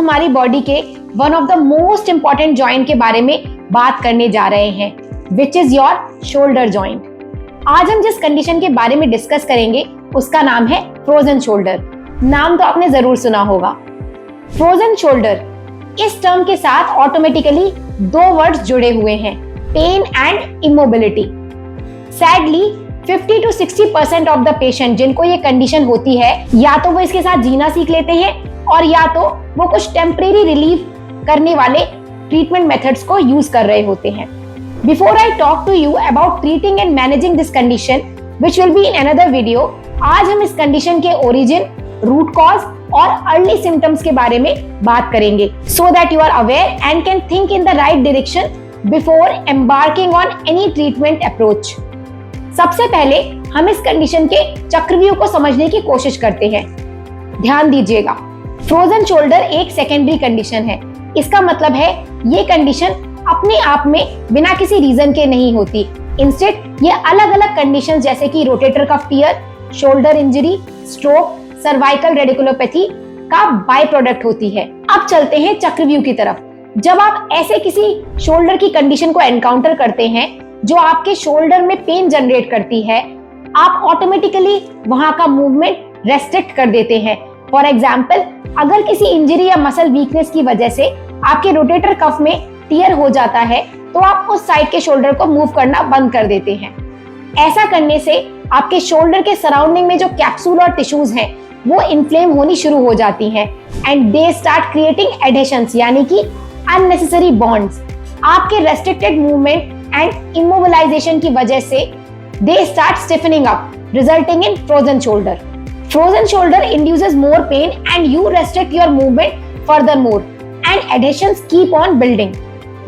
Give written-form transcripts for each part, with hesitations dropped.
हमारी बॉडी के one of the most important joint के बारे में बात करने जा रहे हैं, which is your shoulder joint. आज हम जिस कंडीशन के बारे में डिस्कस करेंगे उसका नाम है फ्रोजन शोल्डर। नाम तो आपने जरूर सुना होगा। फ्रोजन शोल्डर, इस टर्म के साथ ऑटोमेटिकली दो वर्ड्स जुड़े हुए हैं, pain and immobility. Sadly 50 to 60% of the patient जिनको ये कंडीशन होती है, या तो वो इसके साथ जीना सीख लेते हैं और या तो वो कुछ टेम्परेरी रिलीफ करने वाले ट्रीटमेंट मेथड्स को यूज कर रहे होते हैं। Before I talk to you about treating and managing this condition which will be in another video, आज हम इस कंडीशन के ओरिजिन, रूट कॉज और अर्ली सिम्टम्स के बारे में बात करेंगे, so that you are aware and can think in the right direction before embarking on any treatment approach. सबसे पहले हम इस कंडीशन के चक्रव्यूह को समझने की कोशिश करते हैं। ध्यान दीजिएगा, फ्रोजन शोल्डर एक सेकेंडरी कंडीशन है। इसका मतलब है ये कंडीशन अपने आप में बिना किसी रीजन के नहीं होती। इंस्टेड ये अलग अलग कंडीशन जैसे कि rotator cuff tear, shoulder injury, stroke, cervical radiculopathy का बाय प्रोडक्ट होती है। अब चलते हैं चक्रव्यूह की तरफ। जब आप ऐसे किसी शोल्डर की कंडीशन को एनकाउंटर करते हैं जो आपके शोल्डर में पेन जनरेट करती है, आप ऑटोमेटिकली वहां का मूवमेंट रेस्ट्रिक्ट कर देते हैं। फॉर एग्जाम्पल, अगर किसी इंजरी या मसल वीकनेस की वजह से आपके रोटेटर कफ में टियर हो जाता है तो आप उस साइड के शोल्डर को मूव करना बंद कर देते हैं। ऐसा करने से आपके शोल्डर के सराउंडिंग में जो कैप्सूल और टिश्यूज हैं वो इन्फ्लेम होनी शुरू हो जाती हैं and they start creating adhesions, यानी कि अननेसेसरी बॉन्ड्स। आपके रेस्ट्रिक्टेड मूवमेंट एंड इमोबिलाइजेशन की वजह से they start stiffening up, resulting in frozen shoulder. Frozen shoulder induces more pain and you restrict your movement furthermore and adhesions keep on building.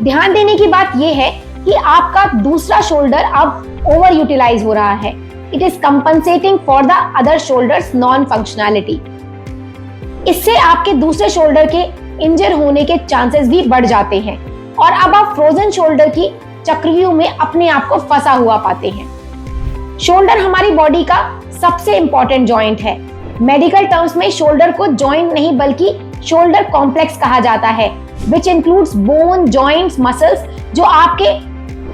ध्यान देने की बात यह है कि आपका दूसरा शोल्डर अब ओवर यूटिलाइज हो रहा है। It is compensating for the other shoulders non functionality. इससे आपके दूसरे शोल्डर के इंजर होने के चांसेस भी बढ़ जाते हैं और अब आप फ्रोजन शोल्डर की चक्रव्यूह में अपने आप को फंसा हुआ पाते हैं। शोल्डर हमारी बॉडी का सबसे इंपॉर्टेंट जॉइंट है। मेडिकल टर्म्स में शोल्डर को जॉइंट नहीं बल्कि शोल्डर कॉम्प्लेक्स कहा जाता है, which includes bone, joints, muscles जो आपके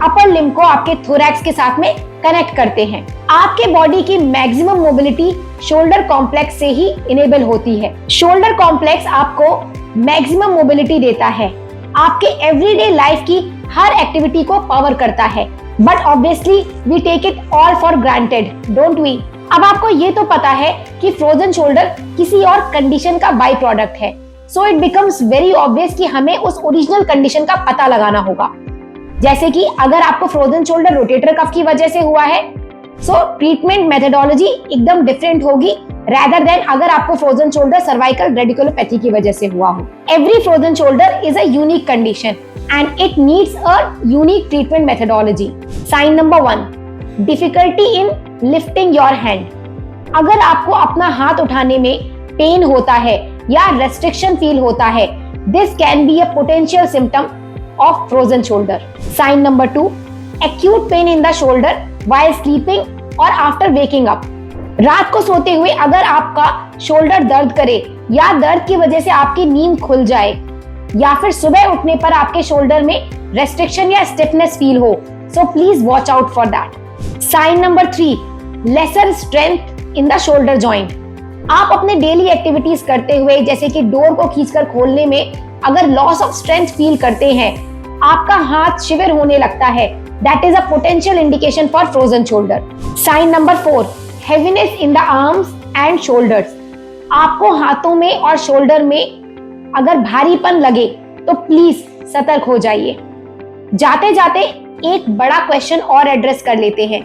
अपर लिम्ब को आपके थोरैक्स के साथ में कनेक्ट करते हैं। आपके बॉडी की मैक्सिमम मोबिलिटी शोल्डर कॉम्प्लेक्स से ही इनेबल होती है। शोल्डर कॉम्प्लेक्स आपको मैक्सिमम मोबिलिटी देता है, आपके एवरीडे लाइफ की हर एक्टिविटी को पावर करता है। But obviously we take it all for granted, don't we? अब आपको ये तो पता है कि फ्रोजन शोल्डर किसी और कंडीशन का बाय प्रोडक्ट है, so it becomes very obvious कि हमें उस ओरिजिनल कंडीशन का पता लगाना होगा। जैसे कि अगर आपको फ्रोजन शोल्डर रोटेटर कफ की वजह से हुआ है, सो ट्रीटमेंट मेथडोलॉजी एकदम डिफरेंट होगी rather than अगर आपको फ्रोजन शोल्डर सर्वाइकल रेडिकुलोपैथी की वजह से हुआ हो। Every frozen shoulder is a unique condition and it needs a unique treatment methodology. Sign number 1, difficulty in lifting your hand. अगर आपको अपना हाथ उठाने में पेन होता है या रेस्ट्रिक्शन फील होता है, this can be a potential symptom of frozen shoulder. Sign number 2, acute pain in the shoulder while sleeping or after waking up. रात को सोते हुए अगर आपका शोल्डर दर्द करे या दर्द की वजह से आपकी नींद खुल जाए या फिर सुबह उठने पर आपके शोल्डर में रेस्ट्रिक्शन या स्टिफनेस फील हो, so please watch out for that. Sign number 3, lesser strength in the shoulder joint. आप अपने डेली एक्टिविटीज करते हुए जैसे कि डोर को खींचकर खोलने में अगर लॉस ऑफ स्ट्रेंथ फील करते हैं, आपका हाथ शिविर होने लगता है, that is a potential indication for frozen shoulder. Sign number 4, heaviness in the arms and shoulders. आपको हाथों में और शोल्डर में अगर भारीपन लगे तो प्लीज सतर्क हो जाइए। जाते जाते एक बड़ा क्वेश्चन और एड्रेस कर लेते हैं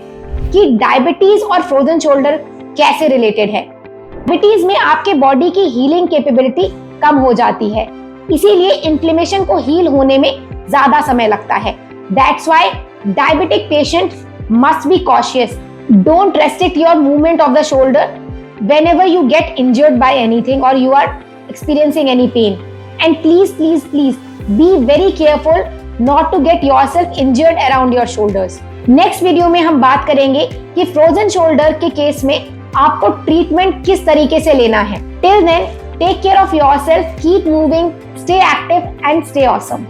कि डायबिटीज और फ्रोजन शोल्डर कैसे रिलेटेड है। डायबिटीज में आपके बॉडी की हीलिंग कैपेबिलिटी कम हो जाती है, इसीलिए इन्फ्लेमेशन को हील होने में ज्यादा समय लगता है। That's why diabetic patients must be cautious. Don't restrict your movement of the shoulder whenever you get injured by anything or you are experiencing any pain. And please be very careful not to get yourself injured around your shoulders. Next video में हम बात करेंगे कि frozen shoulder के case में आपको treatment किस तरीके से लेना है. Till then, take care of yourself, keep moving Stay active and stay awesome.